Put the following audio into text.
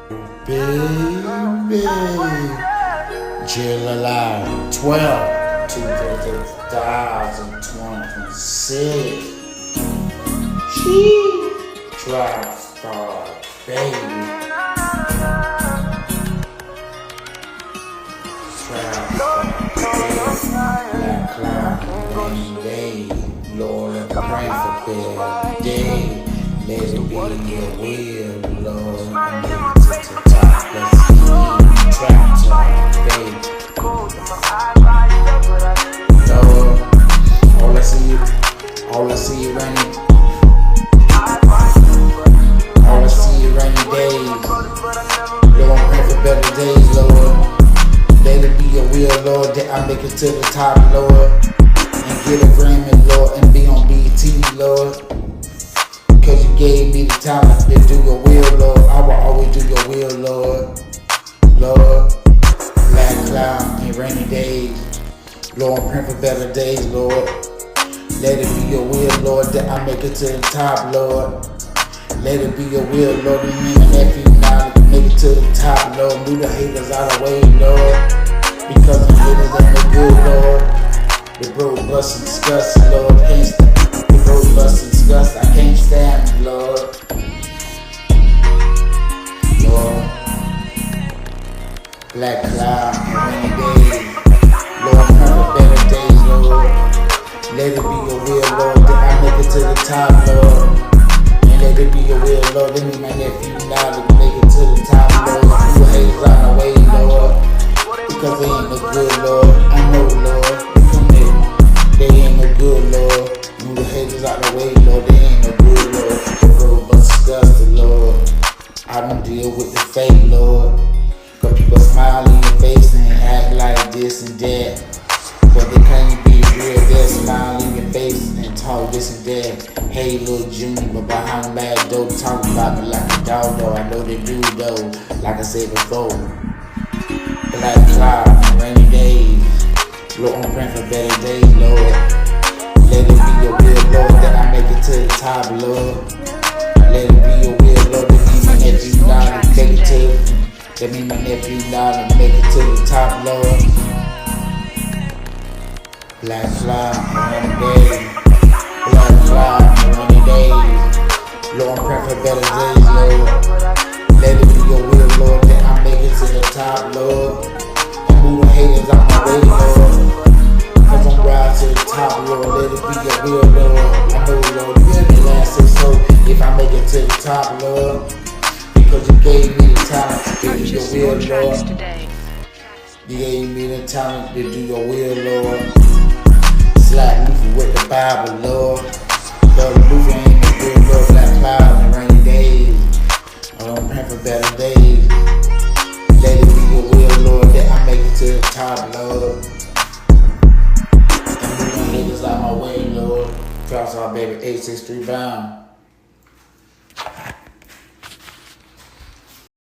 Baby, July 12, 2026. She Trap Star, baby. Trap Star, Black Cloud, rainy day. Lord, I pray for better day. Let it be your will, Lord. I make it to the top. Let's see Trap Star, baby. Lord, all I see is rainy. All I see is rainy days. Lord, I pray for better days, Lord. Let it be your will, Lord, that I make it to the top, Lord. And get a Grammy, Lord, and be on BET, Lord. Cause you gave me the talent to do your will, Lord. I will always do your will, Lord. Lord, black cloud and rainy days. Lord, I'm praying for better days, Lord. Let it be your will, Lord, that I make it to the top, Lord. Let it be your will, Lord, and me and my nephew now make it to the top, Lord. Move the haters out of the way, Lord. Because the haters ain't no good, Lord. The bro bustin' disgusting, Lord. The bro bustin' disgusting, I can't stand it, Lord. Lord, black cloud and rainy days. Lord, I'm praying for better days, Lord. Let it be your will, Lord, that I make it to the top, Lord. And let it be your will, Lord, let me and my nephew now to make it to the top, Lord. You haters out of the way, Lord. Because they ain't no good, Lord. I know, Lord. They ain't no good, Lord. Move the haters out the way, Lord. They ain't no good, Lord. Bro, but disgusting, Lord. I don't deal with the fake, Lord. Cause people smile in your face and act like this and that. But they can't be real. They'll smile in your face and talk this and that. Hey, little Junior, but behind back door, talk about me like a dog, though. I know they do, though. Like I said before. Black cloud and rainy days. Lord, I'm praying for better days, Lord. Let it be your will, Lord, that I make it to the top, Lord. Let it be your will, Lord, that me and my nephew now to make it to that me and my nephew now to make it to the top, Lord. Black cloud and rainy days. Black cloud and rainy days. Lord, I'm praying for better days, Lord. Let it be your will, Lord, that I make it to the top, Lord. Move the haters out my way, Lord. Cause I'm riding to the top, Lord. Let it be your will, Lord. I know, Lord, you have the last say so if I make it to the top, Lord. Because you gave me the talent to do your will, Lord. You gave me the talent to do your will, Lord. Slap Luther with the Bible, Lord. Lord, Luther ain't no good, Lord. Black cloud and rainy days. I'm praying for better days. Let it be your will, Lord, that I make it to the top, Lord. And move the haters out my way, Lord. Cloud, baby, 863 bound.